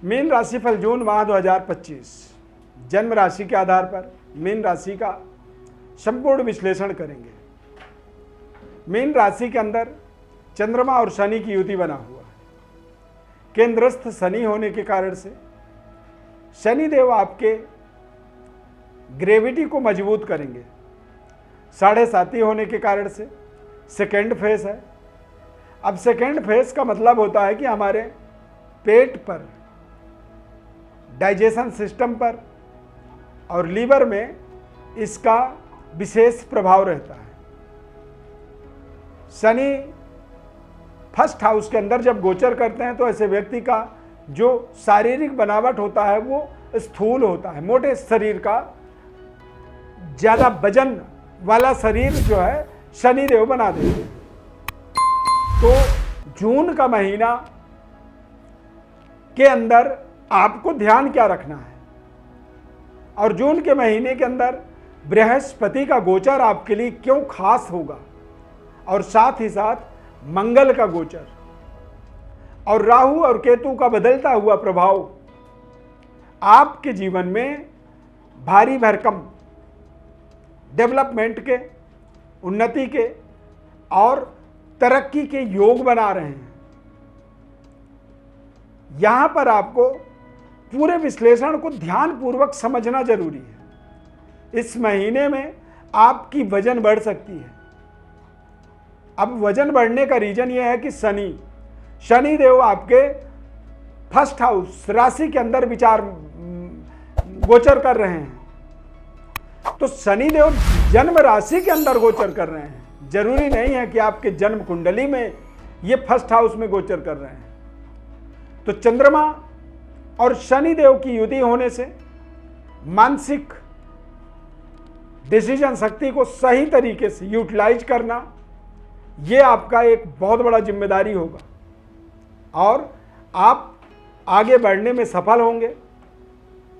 Mean राशिफल जून माह 2025 जन्म राशि के आधार पर मीन राशि का संपूर्ण विश्लेषण करेंगे। मीन राशि के अंदर चंद्रमा और शनि की युति बना हुआ है। केंद्रस्थ शनि होने के कारण से शनि देव आपके ग्रेविटी को मजबूत करेंगे। 7.5 होने के कारण से सेकेंड फेज है। अब सेकेंड फेज का मतलब होता है कि हमारे पेट पर, डाइजेशन सिस्टम पर और लीवर में इसका विशेष प्रभाव रहता है। शनि फर्स्ट हाउस के अंदर जब गोचर करते हैं तो ऐसे व्यक्ति का जो शारीरिक बनावट होता है वो स्थूल होता है, मोटे शरीर का, ज्यादा वजन वाला शरीर जो है शनि देव बना देते हैं। तो जून का महीना के अंदर आपको ध्यान क्या रखना है, और जून के महीने के अंदर बृहस्पति का गोचर आपके लिए क्यों खास होगा, और साथ ही साथ मंगल का गोचर और राहु और केतु का बदलता हुआ प्रभाव आपके जीवन में भारी भरकम डेवलपमेंट के, उन्नति के और तरक्की के योग बना रहे हैं। यहां पर आपको पूरे विश्लेषण को ध्यानपूर्वक समझना जरूरी है। इस महीने में आपकी वजन बढ़ सकती है। अब वजन बढ़ने का रीजन यह है कि शनि देव आपके फर्स्ट हाउस राशि के अंदर गोचर कर रहे हैं। तो शनि देव जन्म राशि के अंदर गोचर कर रहे हैं। जरूरी नहीं है कि आपके जन्म कुंडली में ये फर्स्ट हाउस में गोचर कर रहे हैं। तो चंद्रमा और शनि देव की युति होने से मानसिक डिसीजन शक्ति को सही तरीके से यूटिलाइज करना, यह आपका एक बहुत बड़ा जिम्मेदारी होगा और आप आगे बढ़ने में सफल होंगे,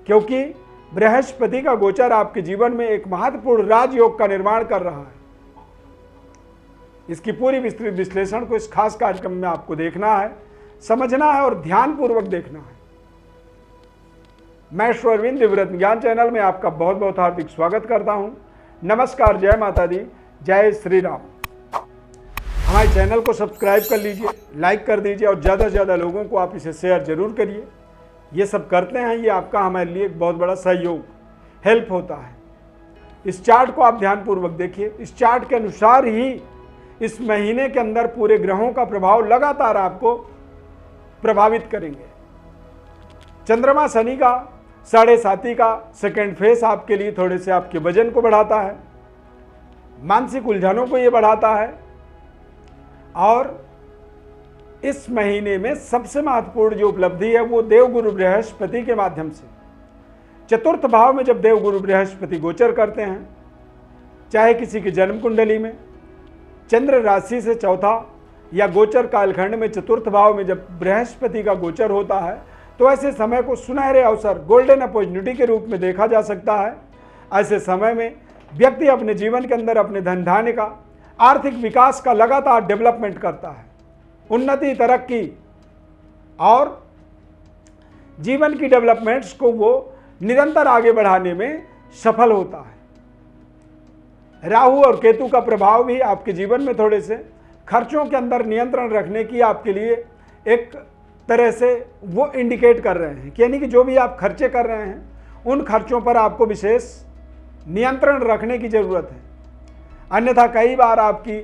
क्योंकि बृहस्पति का गोचर आपके जीवन में एक महत्वपूर्ण राजयोग का निर्माण कर रहा है। इसकी पूरी विस्तृत विश्लेषण को इस खास कार्यक्रम में आपको देखना है, समझना है और ध्यानपूर्वक देखना है। मैं श्री अरविंद दिव्यव्रत ज्ञान चैनल में आपका बहुत बहुत हार्दिक स्वागत करता हूं। नमस्कार, जय माता दी, जय श्री राम। हमारे चैनल को सब्सक्राइब कर लीजिए, लाइक कर दीजिए और ज़्यादा से ज़्यादा लोगों को आप इसे शेयर जरूर करिए। ये सब करते हैं, ये आपका हमारे लिए एक बहुत बड़ा सहयोग, हेल्प होता है। इस चार्ट को आप ध्यानपूर्वक देखिए। इस चार्ट के अनुसार ही इस महीने के अंदर पूरे ग्रहों का प्रभाव लगातार आपको प्रभावित करेंगे। चंद्रमा शनि का 7.5 का सेकेंड फेस आपके लिए थोड़े से आपके वजन को बढ़ाता है, मानसिक उलझनों को ये बढ़ाता है। और इस महीने में सबसे महत्वपूर्ण जो उपलब्धि है वो देवगुरु बृहस्पति के माध्यम से, चतुर्थ भाव में जब देवगुरु बृहस्पति गोचर करते हैं, चाहे किसी की जन्म कुंडली में चंद्र राशि से चौथा या गोचर कालखंड में चतुर्थ भाव में जब बृहस्पति का गोचर होता है, तो ऐसे समय को सुनहरे अवसर, गोल्डन अपॉर्चुनिटी के रूप में देखा जा सकता है। ऐसे समय में व्यक्ति अपने जीवन के अंदर अपने धन धान्य का, आर्थिक विकास का लगातार डेवलपमेंट करता है, उन्नति, तरक्की और जीवन की डेवलपमेंट्स को वो निरंतर आगे बढ़ाने में सफल होता है। राहु और केतु का प्रभाव भी आपके जीवन में थोड़े से खर्चों के अंदर नियंत्रण रखने की आपके लिए एक तरह से वो इंडिकेट कर रहे हैं, यानी कि जो भी आप खर्चे कर रहे हैं उन खर्चों पर आपको विशेष नियंत्रण रखने की ज़रूरत है। अन्यथा कई बार आपकी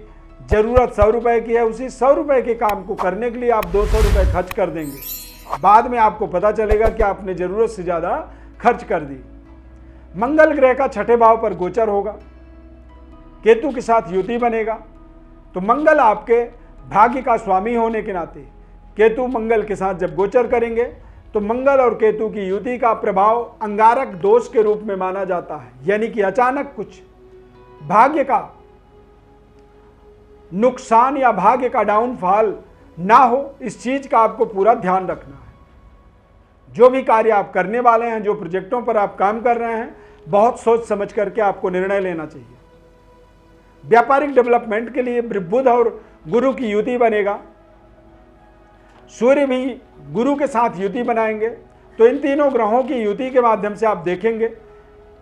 ज़रूरत 100 रुपये की है, उसी 100 रुपये के काम को करने के लिए आप 200 रुपये खर्च कर देंगे। बाद में आपको पता चलेगा कि आपने ज़रूरत से ज़्यादा खर्च कर दी। मंगल ग्रह का 6ठे भाव पर गोचर होगा, केतु के साथ युति बनेगा। तो मंगल आपके भाग्य का स्वामी होने के नाते केतु मंगल के साथ जब गोचर करेंगे तो मंगल और केतु की युति का प्रभाव अंगारक दोष के रूप में माना जाता है, यानी कि अचानक कुछ भाग्य का नुकसान या भाग्य का डाउनफॉल ना हो, इस चीज का आपको पूरा ध्यान रखना है। जो भी कार्य आप करने वाले हैं, जो प्रोजेक्टों पर आप काम कर रहे हैं, बहुत सोच समझ करके आपको निर्णय लेना चाहिए। व्यापारिक डेवलपमेंट के लिए बुध और गुरु की युति बनेगा। सूर्य भी गुरु के साथ युति बनाएंगे, तो इन तीनों ग्रहों की युति के माध्यम से आप देखेंगे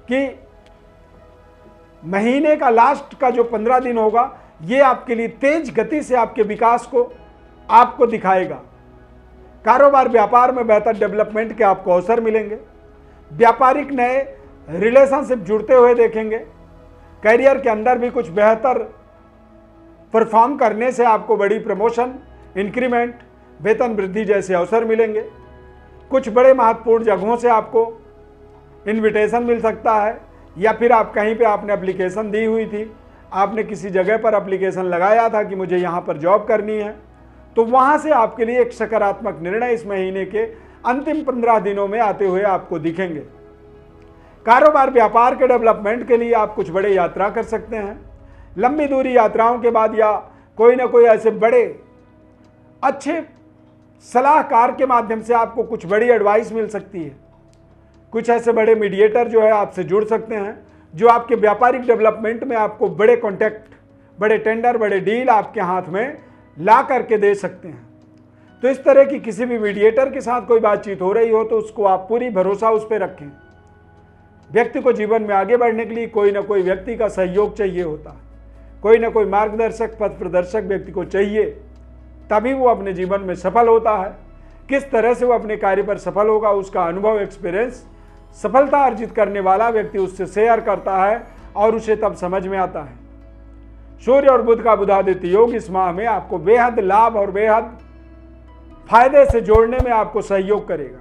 कि महीने का लास्ट का जो 15 दिन होगा ये आपके लिए तेज गति से आपके विकास को आपको दिखाएगा। कारोबार व्यापार में बेहतर डेवलपमेंट के आपको अवसर मिलेंगे। व्यापारिक नए रिलेशनशिप जुड़ते हुए देखेंगे। करियर के अंदर भी कुछ बेहतर परफॉर्म करने से आपको बड़ी प्रमोशन, इंक्रीमेंट, वेतन वृद्धि जैसे अवसर मिलेंगे। कुछ बड़े महत्वपूर्ण जगहों से आपको इनविटेशन मिल सकता है, या फिर आप कहीं पे आपने एप्लीकेशन दी हुई थी, आपने किसी जगह पर एप्लीकेशन लगाया था कि मुझे यहाँ पर जॉब करनी है, तो वहाँ से आपके लिए एक सकारात्मक निर्णय इस महीने के अंतिम 15 दिनों में आते हुए आपको दिखेंगे। कारोबार व्यापार के डेवलपमेंट के लिए आप कुछ बड़े यात्रा कर सकते हैं। लंबी दूरी यात्राओं के बाद या कोई ना कोई ऐसे बड़े अच्छे सलाहकार के माध्यम से आपको कुछ बड़ी एडवाइस मिल सकती है। कुछ ऐसे बड़े मीडिएटर जो है आपसे जुड़ सकते हैं, जो आपके व्यापारिक डेवलपमेंट में आपको बड़े कॉन्टैक्ट, बड़े टेंडर, बड़े डील आपके हाथ में ला करके दे सकते हैं। तो इस तरह की किसी भी मीडिएटर के साथ कोई बातचीत हो रही हो तो उसको आप पूरी भरोसा उस पर रखें। व्यक्ति को जीवन में आगे बढ़ने के लिए कोई ना कोई व्यक्ति का सहयोग चाहिए होता है, कोई ना कोई मार्गदर्शक, पथ प्रदर्शक व्यक्ति को चाहिए, तभी वो अपने जीवन में सफल होता है। किस तरह से वो अपने कार्य पर सफल होगा, उसका अनुभव, एक्सपीरियंस सफलता अर्जित करने वाला व्यक्ति उससे शेयर करता है और उसे तब समझ में आता है। सूर्य और बुध का बुधादित्य योग इस माह में आपको बेहद लाभ और बेहद फायदे से जोड़ने में आपको सहयोग करेगा।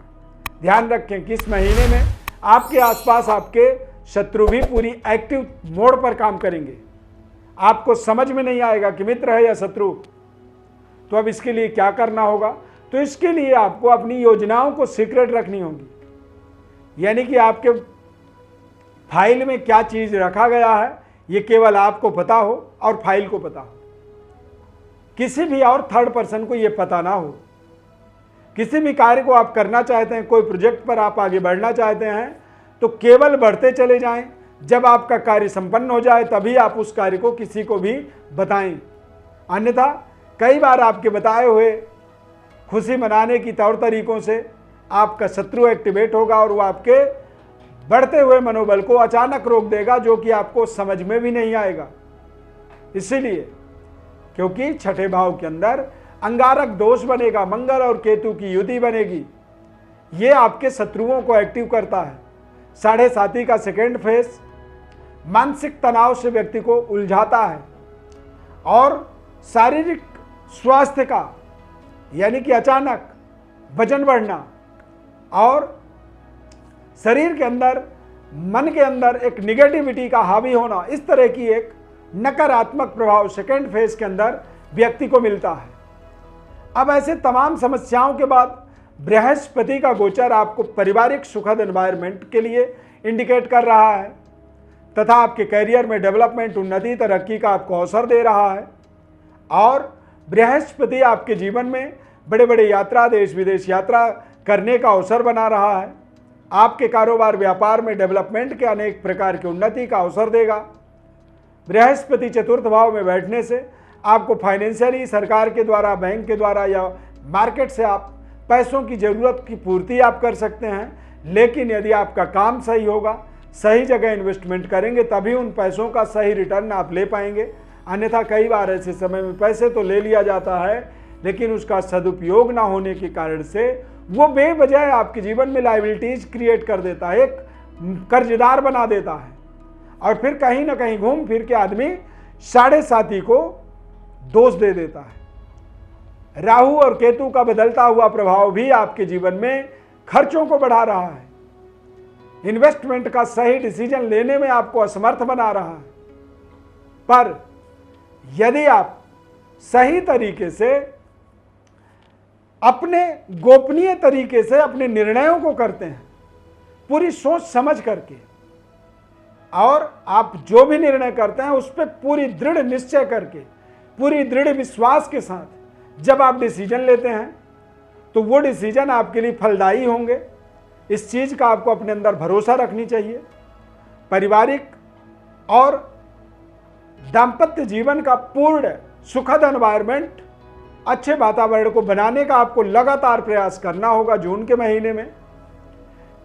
ध्यान रखें कि इस महीने में आपके आसपास आपके शत्रु भी पूरी एक्टिव मोड पर काम करेंगे। आपको समझ में नहीं आएगा कि मित्र है या शत्रु। तो अब इसके लिए क्या करना होगा? तो इसके लिए आपको अपनी योजनाओं को सीक्रेट रखनी होगी, यानी कि आपके फाइल में क्या चीज रखा गया है ये केवल आपको पता हो और फाइल को पता हो, किसी भी और थर्ड पर्सन को ये पता ना हो। किसी भी कार्य को आप करना चाहते हैं, कोई प्रोजेक्ट पर आप आगे बढ़ना चाहते हैं, तो केवल बढ़ते चले जाएं। जब आपका कार्य संपन्न हो जाए तभी आप उस कार्य को किसी को भी बताएं। अन्यथा कई बार आपके बताए हुए खुशी मनाने की तौर तरीकों से आपका शत्रु एक्टिवेट होगा और वो आपके बढ़ते हुए मनोबल को अचानक रोक देगा, जो कि आपको समझ में भी नहीं आएगा। इसीलिए क्योंकि छठे भाव के अंदर अंगारक दोष बनेगा, मंगल और केतु की युति बनेगी, ये आपके शत्रुओं को एक्टिव करता है। 7.5 का सेकेंड फेस मानसिक तनाव से व्यक्ति को उलझाता है और शारीरिक स्वास्थ्य का, यानी कि अचानक वजन बढ़ना और शरीर के अंदर, मन के अंदर एक निगेटिविटी का हावी होना, इस तरह की एक नकारात्मक प्रभाव सेकेंड फेज के अंदर व्यक्ति को मिलता है। अब ऐसे तमाम समस्याओं के बाद बृहस्पति का गोचर आपको पारिवारिक सुखद एनवायरनमेंट के लिए इंडिकेट कर रहा है तथा आपके करियर में डेवलपमेंट, उन्नति, तरक्की का आपको अवसर दे रहा है। और बृहस्पति आपके जीवन में बड़े बड़े यात्रा, देश विदेश यात्रा करने का अवसर बना रहा है। आपके कारोबार व्यापार में डेवलपमेंट के अनेक प्रकार की उन्नति का अवसर देगा। बृहस्पति चतुर्थ भाव में बैठने से आपको फाइनेंशियली सरकार के द्वारा, बैंक के द्वारा या मार्केट से आप पैसों की ज़रूरत की पूर्ति आप कर सकते हैं। लेकिन यदि आपका काम सही होगा, सही जगह इन्वेस्टमेंट करेंगे, तभी उन पैसों का सही रिटर्न आप ले पाएंगे। अन्यथा कई बार ऐसे समय में पैसे तो ले लिया जाता है, लेकिन उसका सदुपयोग ना होने के कारण से वो बेवजह आपके जीवन में लायबिलिटीज क्रिएट कर देता है, एक कर्जदार बना देता है। और फिर कहीं ना कहीं घूम फिर के आदमी 7.5 को दोष दे देता है। राहु और केतु का बदलता हुआ प्रभाव भी आपके जीवन में खर्चों को बढ़ा रहा है, इन्वेस्टमेंट का सही डिसीजन लेने में आपको असमर्थ बना रहा है। पर यदि आप सही तरीके से, अपने गोपनीय तरीके से अपने निर्णयों को करते हैं, पूरी सोच समझ करके, और आप जो भी निर्णय करते हैं उस पर पूरी दृढ़ निश्चय करके, पूरी दृढ़ विश्वास के साथ जब आप डिसीजन लेते हैं तो वो डिसीजन आपके लिए फलदायी होंगे। इस चीज़ का आपको अपने अंदर भरोसा रखनी चाहिए। पारिवारिक और दाम्पत्य जीवन का पूर्ण सुखद एनवायरनमेंट, अच्छे वातावरण को बनाने का आपको लगातार प्रयास करना होगा जून के महीने में।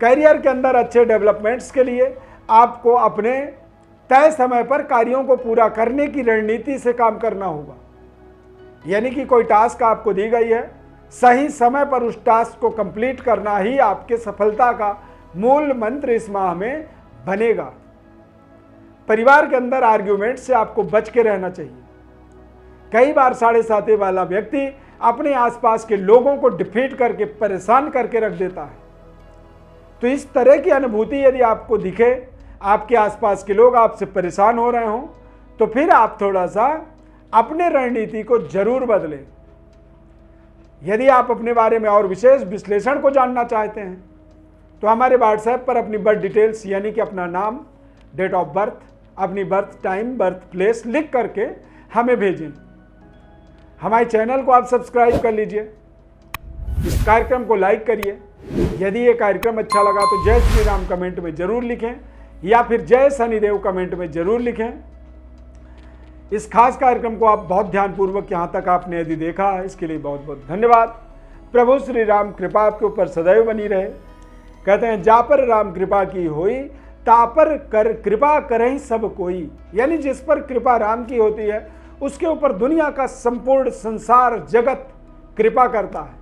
करियर के अंदर अच्छे डेवलपमेंट्स के लिए आपको अपने तय समय पर कार्यों को पूरा करने की रणनीति से काम करना होगा। यानी कि कोई टास्क आपको दी गई है, सही समय पर उस टास्क को कंप्लीट करना ही आपके सफलता का मूल मंत्र इस माह में बनेगा। परिवार के अंदर आर्ग्यूमेंट से आपको बच के रहना चाहिए। कई बार 7.5 वाला व्यक्ति अपने आसपास के लोगों को डिफीट करके परेशान करके रख देता है। तो इस तरह की अनुभूति यदि आपको दिखे, आपके आसपास के लोग आपसे परेशान हो रहे हों, तो फिर आप थोड़ा सा अपने रणनीति को जरूर बदलें। यदि आप अपने बारे में और विशेष विश्लेषण को जानना चाहते हैं तो हमारे व्हाट्सएप पर अपनी बर्थ डिटेल्स यानी कि अपना नाम, डेट ऑफ बर्थ, अपनी बर्थ टाइम, बर्थ प्लेस लिख करके हमें भेजें। हमारे चैनल को आप सब्सक्राइब कर लीजिए, इस कार्यक्रम को लाइक करिए। यदि ये कार्यक्रम अच्छा लगा तो जय श्री राम कमेंट में जरूर लिखें या फिर जय शनिदेव कमेंट में जरूर लिखें। इस खास कार्यक्रम को आप बहुत ध्यानपूर्वक यहाँ तक आपने यदि देखा है, इसके लिए बहुत बहुत धन्यवाद। प्रभु श्री राम कृपा आपके ऊपर सदैव बनी रहे। कहते हैं जा पर राम कृपा की होई, तापर कर कृपा करें सब कोई। यानी जिस पर कृपा राम की होती है उसके ऊपर दुनिया का संपूर्ण संसार जगत कृपा करता है।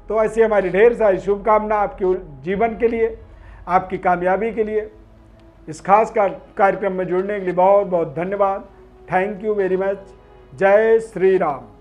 तो ऐसी हमारी ढेर सारी शुभकामना आपके जीवन के लिए, आपकी कामयाबी के लिए। इस खास कार्यक्रम में जुड़ने के लिए बहुत बहुत धन्यवाद। Thank you very much. जय श्री राम।